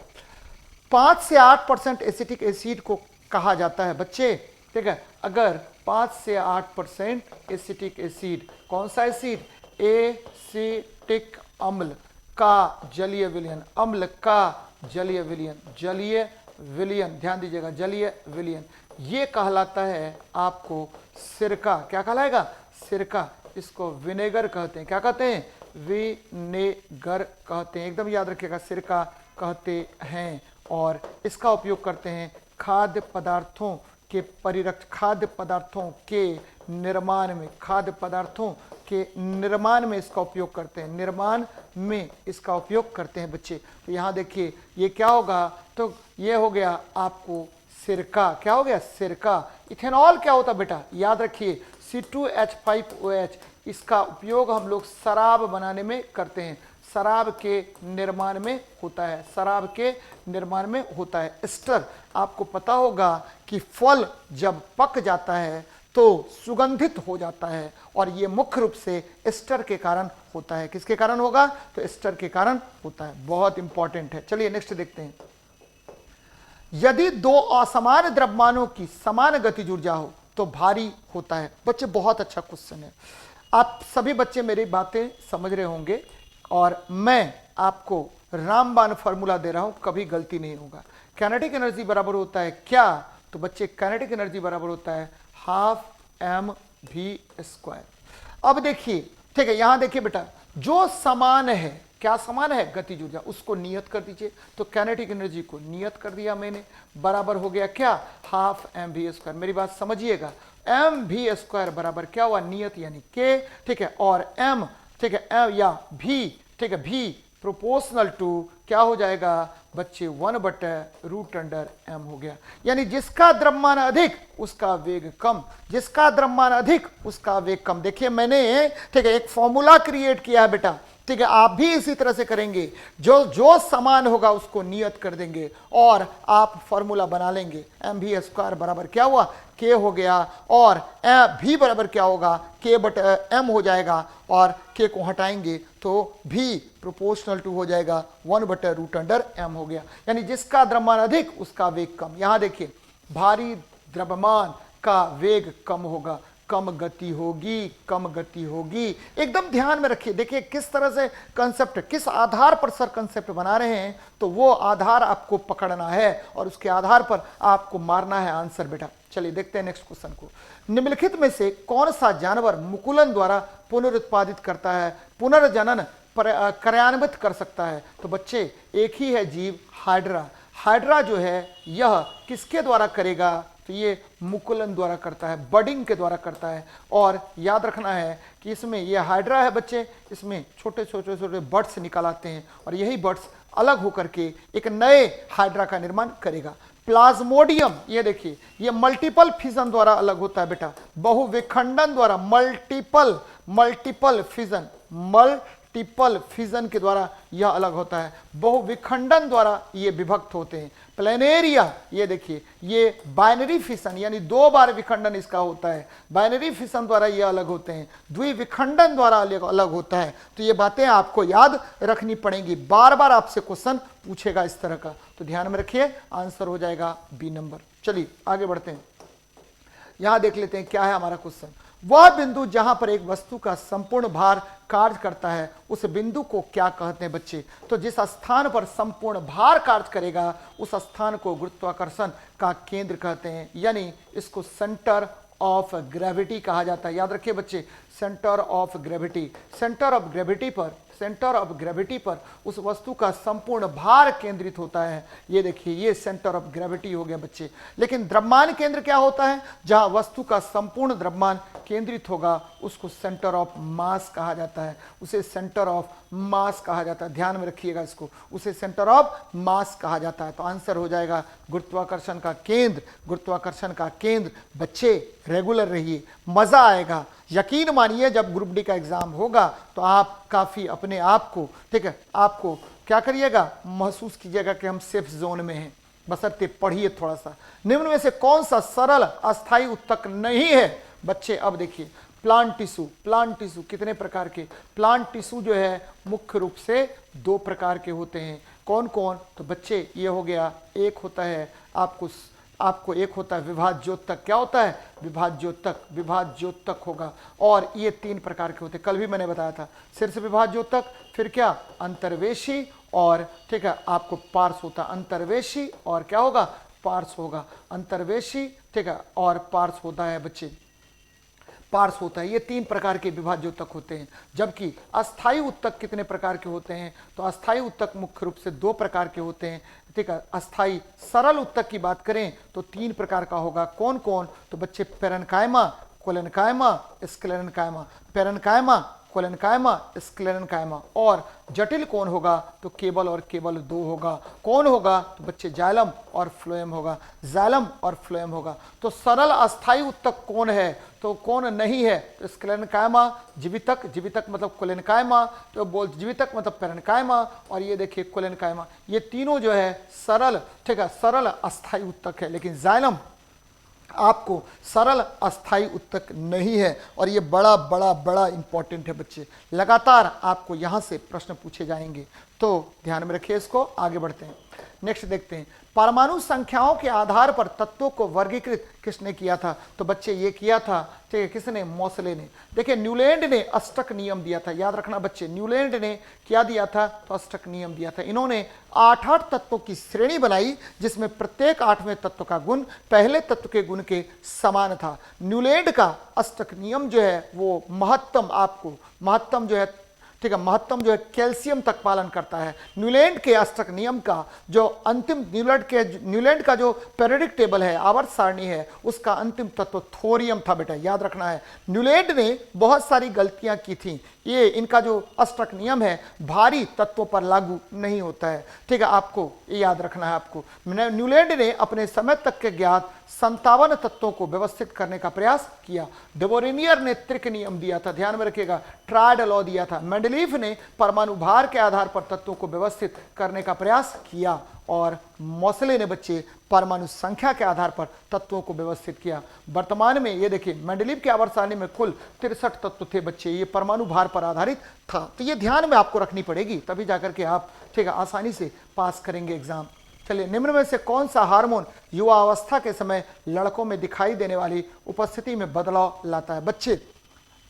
S1: 5 से 8% एसिटिक एसिड को कहा जाता है बच्चे, ठीक है। अगर 5 से 8% एसिटिक एसिड, कौन सा एसिड, एसिटिक अम्ल का जलीय विलयन, अम्ल का जलीय विलयन, ध्यान दीजिएगा, जलीय विलयन, ये कहलाता है आपको सिरका। क्या कहलाएगा, सिरका। इसको विनेगर कहते हैं, क्या कहते हैं, विनेगर कहते हैं, एकदम याद रखिएगा, सिरका कहते हैं। और इसका उपयोग करते हैं खाद्य पदार्थों के परिरक्त खाद्य पदार्थों के निर्माण में, खाद्य पदार्थों के निर्माण में इसका उपयोग करते हैं, निर्माण में इसका उपयोग करते हैं बच्चे। तो यहाँ देखिए ये क्या होगा, तो ये हो गया आपको सिरका, क्या हो गया सिरका। इथेनॉल क्या होता बेटा, याद रखिए C2H5OH, इसका उपयोग हम लोग शराब बनाने में करते हैं, शराब के निर्माण में होता है, शराब के निर्माण में होता है। एस्टर, आपको पता होगा कि फल जब पक जाता है तो सुगंधित हो जाता है और ये मुख्य रूप से एस्टर के कारण होता है। किसके कारण होगा, तो एस्टर के कारण होता है, बहुत इंपॉर्टेंट है। चलिए नेक्स्ट देखते हैं। यदि दो असमान द्रव्यमानों की समान गतिज ऊर्जा हो तो भारी होता है। बच्चे बहुत अच्छा क्वेश्चन है, आप सभी बच्चे मेरी बातें समझ रहे होंगे और मैं आपको रामबाण फॉर्मूला दे रहा हूं, कभी गलती नहीं होगा। काइनेटिक एनर्जी बराबर होता है क्या, तो बच्चे काइनेटिक एनर्जी बराबर होता है हाफ mv²। अब देखिए ठीक है, यहां देखिए बेटा, जो समान है, क्या समान है, गतिज ऊर्जा, उसको नियत कर दीजिए। तो काइनेटिक एनर्जी को नियत कर दिया मैंने, बराबर हो गया क्या, हाफ mv²। मेरी बात समझिएगा, mv² बराबर क्या हुआ, नियत यानी k, ठीक है, और m, ठीक है, m या v, ठीक है, v प्रोपोर्शनल टू क्या हो जाएगा बच्चे, 1/√m हो गया। यानी जिसका द्रव्यमान अधिक उसका वेग कम, जिसका द्रव्यमान अधिक उसका वेग कम। देखिए मैंने, ठीक है, एक फॉर्मूला क्रिएट किया है बेटा, ठीक है, आप भी इसी तरह से करेंगे, जो समान होगा उसको नियत कर देंगे और आप फॉर्मूला बना लेंगे। mv² बराबर क्या हुआ, k हो गया, और v बराबर क्या होगा, k/m हो जाएगा, और k को हटाएंगे तो v प्रोपोर्शनल टू हो जाएगा 1/√m हो गया। यानी जिसका द्रव्यमान अधिक उसका वेग कम। यहां देखिए, भारी द्रव्यमान का वेग कम होगा, कम गति होगी, कम गति होगी। एकदम ध्यान में रखिए, देखिए किस तरह से कंसेप्ट, किस आधार पर सर कंसेप्ट बना रहे हैं, तो वो आधार आपको पकड़ना है और उसके आधार पर आपको मारना है आंसर बेटा। चलिए देखते हैं नेक्स्ट क्वेश्चन को। निम्नलिखित में से कौन सा जानवर मुकुलन द्वारा पुनरुत्पादित करता है, पुनर्जनन कार्यान्वित कर सकता है, तो बच्चे एक ही है जीव, हाइड्रा। हाइड्रा जो है यह किसके द्वारा करेगा, तो ये मुकुलन द्वारा करता है, बडिंग के द्वारा करता है। और याद रखना है कि इसमें ये हाइड्रा है बच्चे, इसमें छोटे छोटे छोटे बर्ड्स निकल आते हैं और यही बर्ड्स अलग होकर के एक नए हाइड्रा का निर्माण करेगा। प्लाज्मोडियम, ये देखिए, ये मल्टीपल फिजन द्वारा अलग होता है बेटा, बहुविखंडन द्वारा, मल्टीपल फिजन के द्वारा यह अलग होता है, बहुविखंडन द्वारा ये विभक्त होते हैं। प्लेनेरिया, ये देखिए, ये बाइनरी फिशन यानी 2 बार विखंडन इसका होता है, बाइनरी फिशन द्वारा ये अलग होते हैं, द्विविखंडन द्वारा अलग होता है। तो ये बातें आपको याद रखनी पड़ेंगी, बार बार आपसे क्वेश्चन पूछेगा इस तरह का, तो ध्यान में रखिए, आंसर हो जाएगा बी नंबर। चलिए आगे बढ़ते हैं, यहां देख लेते हैं क्या है हमारा क्वेश्चन। वह बिंदु जहां पर एक वस्तु का संपूर्ण भार कार्य करता है उस बिंदु को क्या कहते हैं बच्चे, तो जिस स्थान पर संपूर्ण भार कार्य करेगा उस स्थान को गुरुत्वाकर्षण का केंद्र कहते हैं, यानी इसको सेंटर ऑफ ग्रेविटी कहा जाता है। याद रखिए बच्चे, centre of gravity, centre of gravity पर उस वस्तु का संपूर्ण भार केंद्रित होता है। ये देखिए, ये सेंटर ऑफ ग्रेविटी हो गया बच्चे। लेकिन द्रव्यमान केंद्र क्या होता है, जहां वस्तु का संपूर्ण द्रव्यमान केंद्रित होगा उसको सेंटर ऑफ मास कहा जाता है, उसे सेंटर ऑफ मास कहा जाता है। ध्यान में रखिएगा इसको, उसे सेंटर ऑफ मास कहा जाता है। तो आंसर हो जाएगा गुरुत्वाकर्षण का केंद्र, गुरुत्वाकर्षण का केंद्र। बच्चे रेगुलर रहिए, मजा आएगा। यकीन मानिए जब ग्रुप डी का एग्जाम होगा तो आप काफी अपने आप को, ठीक है, आपको क्या करिएगा, महसूस कीजिएगा कि हम सेफ जोन में हैं। बशर्ते पढ़िए थोड़ा सा। निम्न में से कौन सा सरल अस्थायी उत्तक नहीं है बच्चे। अब देखिए, प्लांट टिश्यू कितने प्रकार के, प्लांट टिश्यू जो है मुख्य रूप से 2 प्रकार के होते हैं। कौन कौन, तो बच्चे ये हो गया, एक होता है आपको एक होता है विभाज्योतक। क्या होता है, विभाज्योतक होगा। और ये 3 प्रकार के होते हैं, कल भी मैंने बताया था, शीर्ष विभाज्योतक, फिर क्या अंतर्वेशी, और ठीक है आपको पार्श्व होता है। अंतर्वेशी और क्या होगा, पार्श्व होगा। अंतर्वेशी, ठीक है, और पार्श्व होता है बच्चे। स्पार्स होता है। ये 3 प्रकार के विभाज्य उत्तक होते हैं। जबकि अस्थायी उत्तक कितने प्रकार के होते हैं? तो अस्थायी उत्तक मुख्य रूप से 2 प्रकार के होते हैं। ठीक है, अस्थायी सरल उत्तक की बात करें तो 3 प्रकार का होगा। कौन कौन? तो बच्चे parenchyma, collenchyma, sclerenchyma. Parenchyma, collenchyma, sclerenchyma. और जटिल कौन होगा? तो केवल और केवल 2 होगा। कौन होगा? तो बच्चे जाइलम और फ्लोएम होगा। जाइलम और फ्लोएम होगा। तो सरल अस्थायी उत्तक कौन है? तो कौन नहीं है? तो स्क्लेरेन्काइमा, जीवितक, जीवितक मतलब कोलेनकाइमा, तो बोल जीवितक मतलब पेरेन्काइमा, और ये देखिए कोलेनकाइमा। ये तीनों जो है सरल, ठीक है, सरल अस्थायी उत्तक है। लेकिन जाइलम आपको सरल अस्थायी उत्तक नहीं है, और ये बड़ा बड़ा बड़ा इंपॉर्टेंट है बच्चे। लगातार आपको यहां से प्रश्न पूछे जाएंगे, तो ध्यान में रखिए इसको। आगे बढ़ते हैं, नेक्स्ट देखते हैं। परमाणु संख्याओं के आधार पर तत्वों को वर्गीकृत किसने किया था? तो बच्चे ये किया था, ठीक है, किसने? मोसले ने। देखिए न्यूलैंड ने अष्टक नियम दिया था, याद रखना बच्चे, न्यूलैंड ने क्या दिया था? तो अष्टक नियम दिया था। इन्होंने 8 तत्वों की श्रेणी बनाई, जिसमें प्रत्येक 8वें तत्व का गुण पहले तत्व के गुण के समान था। न्यूलैंड का अष्टक नियम जो है वो महत्तम, आपको महत्तम जो है, ठीक है, महत्तम जो है कैल्शियम तक पालन करता है। न्यूलैंड के अष्टक नियम का जो अंतिम, न्यूलैंड का जो पेरियोडिक टेबल है, आवर्त सारणी है, उसका अंतिम तत्व थोरियम था बेटा, याद रखना है। न्यूलैंड ने बहुत सारी गलतियां की थी। ये इनका जो अष्टक नियम है भारी तत्वों पर लागू नहीं होता है, ठीक है, आपको ये याद रखना है। आपको न्यूलैंड ने अपने समय तक के ज्ञात 57 तत्वों को व्यवस्थित करने का प्रयास किया। डेबोरेनियर ने त्रिक नियम दिया था, ध्यान में रखिएगा, ट्रायड लॉ दिया था। मेंडलीफ ने परमाणु भार के आधार पर तत्वों को व्यवस्थित करने का प्रयास किया, और मोसले ने बच्चे परमाणु संख्या के आधार पर तत्वों को व्यवस्थित किया। वर्तमान में ये देखिए मेंडलीव के आवर्त सारणी में कुल 63 तत्व थे बच्चे, ये परमाणु भार पर आधारित था। तो ये ध्यान में आपको रखनी पड़ेगी, तभी जाकर के आप, ठीक है, आसानी से पास करेंगे एग्जाम। चलिए, निम्न में से कौन सा हार्मोन युवा अवस्था के समय लड़कों में दिखाई देने वाली उपस्थिति में बदलाव लाता है? बच्चे,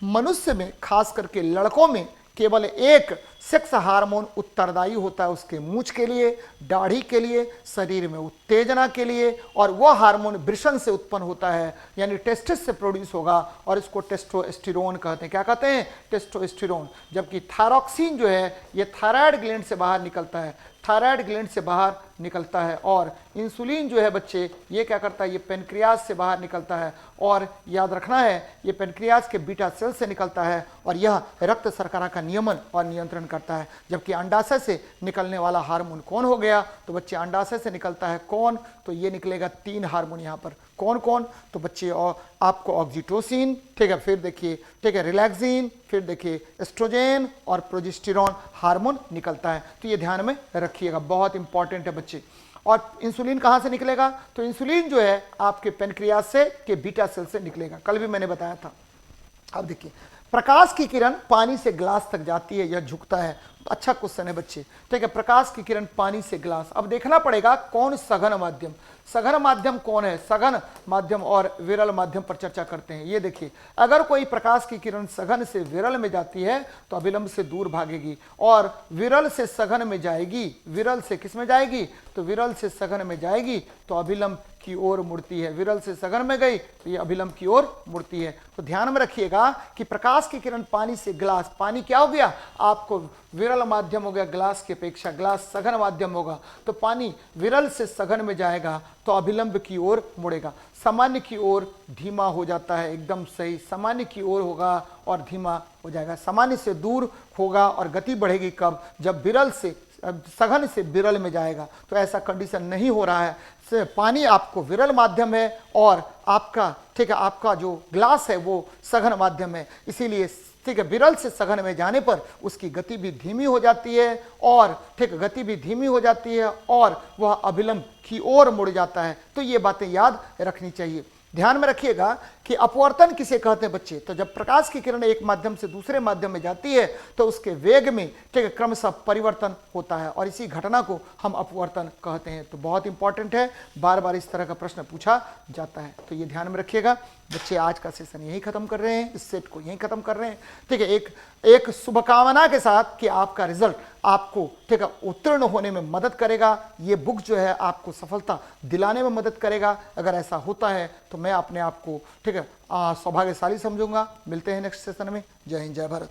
S1: मनुष्य में खास करके लड़कों में केवल एक सेक्स हार्मोन उत्तरदायी होता है उसके मूंछ के लिए, दाढ़ी के लिए, शरीर में उत्तेजना के लिए, और वह हार्मोन वृषण से उत्पन्न होता है, यानी टेस्टिस से प्रोड्यूस होगा, और इसको टेस्टोस्टेरोन कहते हैं। क्या कहते हैं? टेस्टोस्टेरोन। जबकि थायरॉक्सिन जो है ये थायराइड ग्लैंड से बाहर निकलता है, थायराइड ग्लैंड से बाहर निकलता है। और इंसुलिन जो है बच्चे ये क्या करता है? ये पेनक्रियाज से बाहर निकलता है, और याद रखना है ये पेनक्रियाज के बीटा सेल से निकलता है, और यह रक्त शर्करा का नियमन और नियंत्रण करता है। जबकि अंडाशय से निकलने वाला हार्मोन कौन हो गया? तो बच्चे अंडाशय से निकलता है कौन? तो ये निकलेगा 3 हार्मोन यहाँ पर। कौन कौन? तो बच्चे और आपको ऑक्सीटोसिन, ठीक है, फिर देखिए, ठीक है, रिलैक्सिन, फिर देखिए एस्ट्रोजेन और प्रोजेस्टेरॉन हार्मोन निकलता है। तो ये ध्यान में रखिएगा, बहुत इंपॉर्टेंट है बच्चे। और इंसुलिन कहाँ से निकलेगा? तो इंसुलिन जो है आपके पेनक्रियाज से के बीटा सेल से निकलेगा, कल भी मैंने बताया था। अब देखिए, प्रकाश की किरण पानी से ग्लास तक जाती है, यह झुकता है। अच्छा क्वेश्चन है बच्चे, ठीक है, प्रकाश की किरण पानी से ग्लास। अब देखना पड़ेगा कौन सघन माध्यम, सघन माध्यम कौन है? सघन माध्यम और विरल माध्यम पर चर्चा करते हैं। ये देखिए, अगर कोई प्रकाश की किरण सघन से विरल में जाती है तो अभिलंब से दूर भागेगी, और विरल से सघन में जाएगी, विरल से किस में जाएगी? तो विरल से सघन में जाएगी तो अभिलंब की ओर मुड़ती है। विरल से सघन में गई तो ये अभिलंब की ओर मुड़ती है। तो ध्यान में रखिएगा कि प्रकाश की किरण पानी से ग्लास, पानी क्या हो गया आपको? विरल माध्यम हो गया ग्लास की अपेक्षा, ग्लास सघन माध्यम होगा, तो पानी विरल से सघन में जाएगा तो अभिलंब की ओर मुड़ेगा। सामान्य की ओर धीमा हो जाता है, एकदम सही, सामान्य की ओर होगा और धीमा हो जाएगा। सामान्य से दूर होगा और गति बढ़ेगी कब? जब विरल से सघन से विरल में जाएगा। तो ऐसा कंडीशन नहीं हो रहा है। से पानी आपको विरल माध्यम है और आपका, ठीक है, आपका जो ग्लास है वो सघन माध्यम है, इसीलिए ठीक है, विरल से सघन में जाने पर उसकी गति भी धीमी हो जाती है, और ठीक गति भी धीमी हो जाती है और वह अभिलंब की ओर मुड़ जाता है। तो ये बातें याद रखनी चाहिए। ध्यान में रखिएगा कि अपवर्तन किसे कहते हैं बच्चे? तो जब प्रकाश की किरण एक माध्यम से दूसरे माध्यम में जाती है तो उसके वेग में, ठीक है, क्रमशः परिवर्तन होता है, और इसी घटना को हम अपवर्तन कहते हैं। तो बहुत इंपॉर्टेंट है, बार बार इस तरह का प्रश्न पूछा जाता है, तो ये ध्यान में रखिएगा बच्चे। आज का सेशन यही खत्म कर रहे हैं, इस सेट को यही खत्म कर रहे हैं, ठीक है। एक शुभकामना के साथ कि आपका रिजल्ट आपको ठीक है उत्तीर्ण होने में मदद करेगा। ये बुक जो है आपको सफलता दिलाने में मदद करेगा। अगर ऐसा होता है तो मैं अपने आप को ठीक है सौभाग्यशाली समझूंगा। मिलते हैं नेक्स्ट सेशन में। जय हिंद, जय भारत।